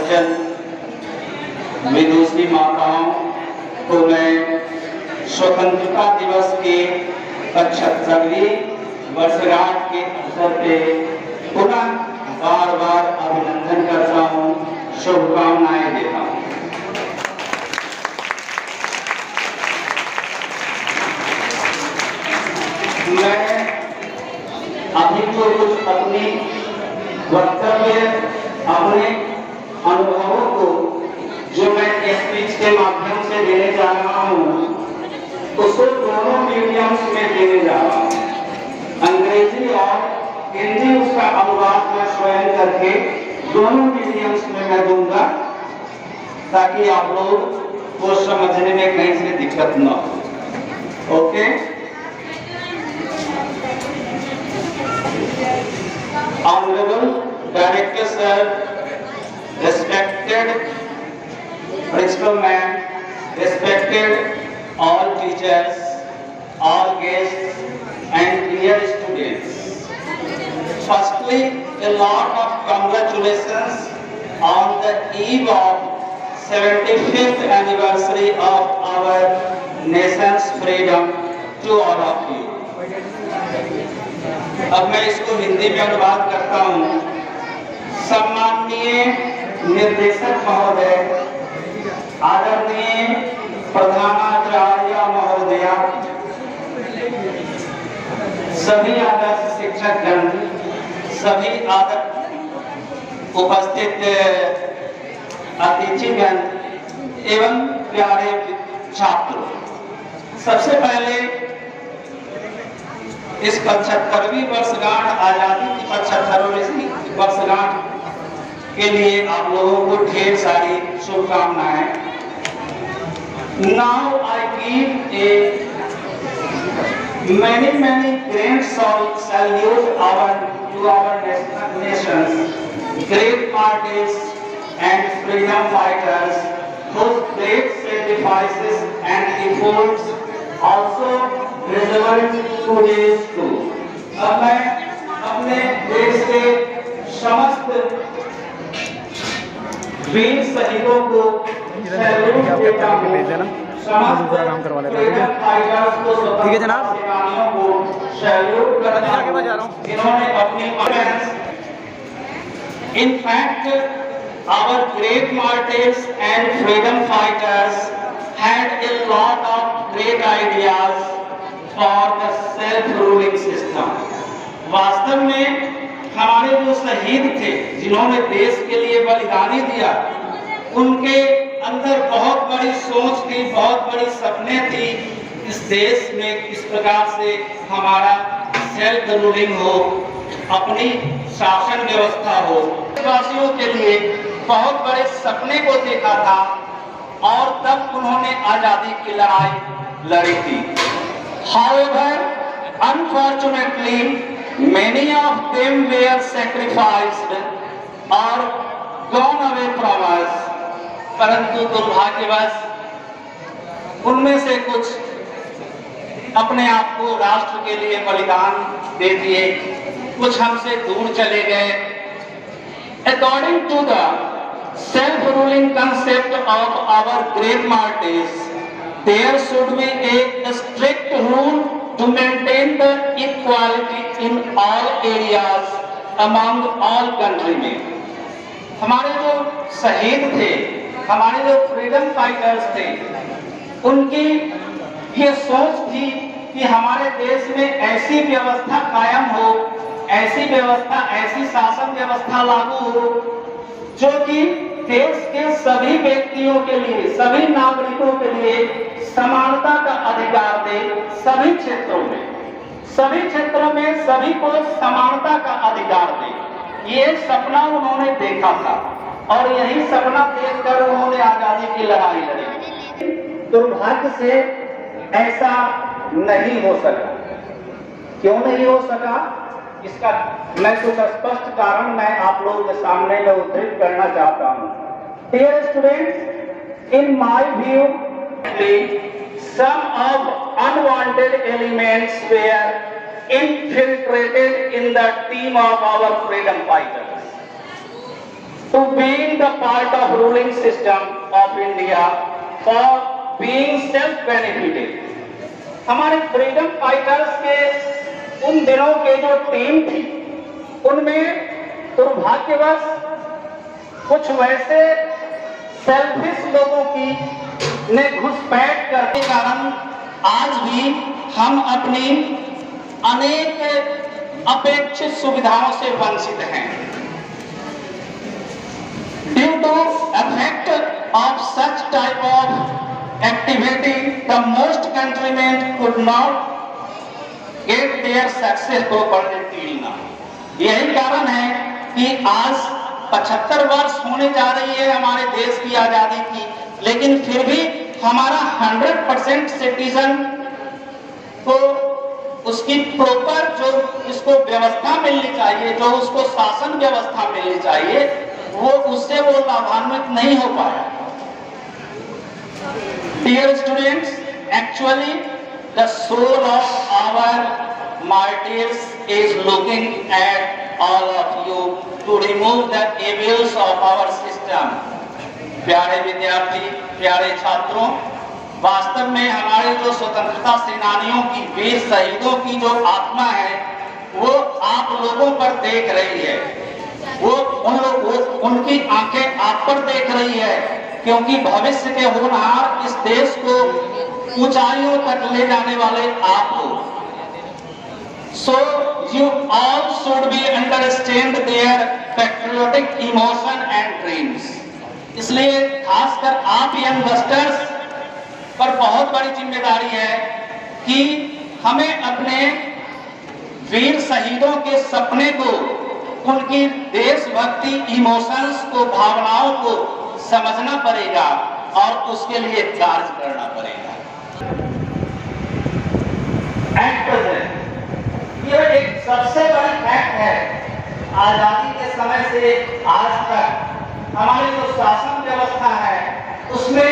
बच्चन, विदुषी माताओं को मैं स्वतंत्रता दिवस के 75वीं वर्षगांठ के अवसर पे पुनः बार बार अभिनंदन करता हूँ, शुभकामनाएं देता हूँ। मैं अभी तो कुछ अपनी वक्तव्य, अपने अनुभवों को जो मैं स्पीच के माध्यम से देने जा रहा हूँ उसको दोनों मीडियम्स में देने जा रहा हूँ, अंग्रेजी और हिंदी। उसका अनुवाद मैं स्वयं करके दोनों मीडियम्स में मैं दूंगा ताकि आप लोग को समझने में कहीं से दिक्कत न हो। Okay, Honorable Director Sir, respected Principal Ma'am, respected all teachers, all guests and dear students. Firstly, a lot of congratulations on the eve of 75th anniversary of our nation's freedom to all of you. अब मैं इसको हिंदी में अनुवाद करता हूँ। सम्माननीय निर्देशक महोदय, आदरणीय प्रधानाचार्य महोदया, सभी आदर्श शिक्षकगण, सभी उपस्थित अतिथिगण एवं प्यारे छात्र, सबसे पहले इस 75वीं वर्षगांठ, आजादी की 75वीं वर्षगांठ के लिए आप लोगों को ढेर सारी शुभकामनाएं। Now I give a many great salute to our nation's great martyrs and freedom fighters whose great sacrifices and efforts also result today's too. अब मैं अपने देश के समस्त वीर शहीदों को सैल्यूट देता हूँ, समस्त फ्रीडम फाइटर्स को, स्वतंत्रता सेनानियों को सैल्यूट करता हूँ, जिन्होंने अपनी प्राण। In fact, our great martyrs and freedom fighters had a lot of great ideas for the self-ruling system. वास्तव में हमारे जो शहीद थे, जिन्होंने देश के लिए बलिदानी दिया, उनके अंदर बहुत बड़ी सोच थी, बहुत बड़ी सपने थी। इस देश में इस प्रकार से हमारा सेल्फ रूलिंग हो, अपनी शासन व्यवस्था हो, देशवासियों के लिए बहुत बड़े सपने को देखा था और तब उन्होंने आजादी की लड़ाई लड़ी थी। However, unfortunately, many of them were sacrificed or gone away from us. परंतु दुर्भाग्यवश उनमें से कुछ अपने आप को राष्ट्र के लिए बलिदान दे दिए, कुछ हमसे दूर चले गए। According to the self-ruling concept of our great martyrs, there should be a strict rule to maintain the equality in all areas among all countrymen. हमारे जो शहीद थे, हमारे जो फ्रीडम फाइटर्स थे, उनकी ये सोच थी कि हमारे देश में ऐसी व्यवस्था कायम हो, ऐसी व्यवस्था, ऐसी शासन व्यवस्था लागू हो जो कि देश के सभी व्यक्तियों के लिए, सभी नागरिकों के लिए समानता का अधिकार दे। सभी क्षेत्रों में सभी को समानता का अधिकार दे। ये सपना उन्होंने देखा था और यही सपना देखकर उन्होंने आजादी की लड़ाई लड़ी। दुर्भाग्य से ऐसा नहीं हो सका। क्यों नहीं हो सका, इसका मैं कुछ स्पष्ट कारण मैं आप लोगों के सामने में उद्धृत करना चाहता हूँ। Dear students, in my view, some of unwanted elements were infiltrated in the team of our freedom fighters. to being the part of ruling system of India for being self-benefited. हमारे फ्रीडम फाइटर्स के उन दिनों के जो team थी, उनमें दुर्भाग्यवश कुछ वैसे सेल्फिश लोगों की ने घुसपैठ करने के कारण आज भी हम अपनी अनेक अपेक्षित सुविधाओं से वंचित हैं। Due to effect of such type of activity, the most countrymen could not get their success properly till now. यही कारण है कि आज 75 वर्ष होने जा रही है हमारे देश की आजादी की, लेकिन फिर भी हमारा 100% सिटीजन को उसकी प्रॉपर जो इसको व्यवस्था मिलनी चाहिए, जो उसको शासन व्यवस्था मिलनी चाहिए, वो उससे वो लाभान्वित नहीं हो पाया। Dear students, actually the soul of our martyrs is looking at all of you to remove the evils of our system. प्यारे विद्यार्थी, प्यारे छात्रों, वास्तव में हमारे जो स्वतंत्रता सेनानियों की, वीर शहीदों की जो आत्मा है, वो आप लोगों पर देख रही है। वो उनकी आंखें आप पर देख रही है, क्योंकि भविष्य के होनहार इस देश को ऊंचाइयों तक ले जाने वाले आप हो। So you all should be understand their patriotic emotion and dreams. इसलिए खासकर आप यंगस्टर्स पर बहुत बड़ी जिम्मेदारी है कि हमें अपने वीर शहीदों के सपने को, उनकी देशभक्ति इमोशंस को, भावनाओं को समझना पड़ेगा और उसके लिए कार्य करना पड़ेगा। ये एक सबसे बड़ी फैक्ट है, आजादी के समय से आज तक हमारी जो शासन व्यवस्था है उसमें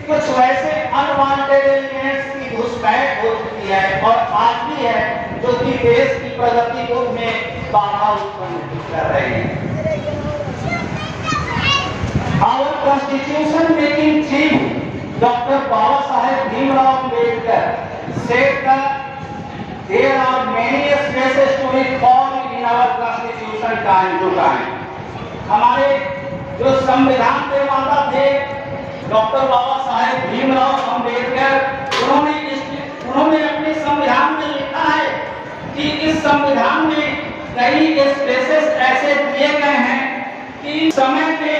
कुछ वैसे अनवांटेड एलिमेंट्स की घुसपैठ हो चुकी है और आज भी है, जो कि देश की प्रगति को में बाधा उत्पन्न कर रहे हैं। Our Constitution making chief Dr. Baba Saheb Bhimrao Ambedkar said that there are many spaces to reform in our Constitution time to time. हमारे जो संविधान निर्माता थे डॉक्टर बाबा साहेब भीमराव अंबेडकर, उन्होंने अपने संविधान में लिखा है कि इस संविधान में कई स्पेसेस ऐसे दिए गए हैं कि समय के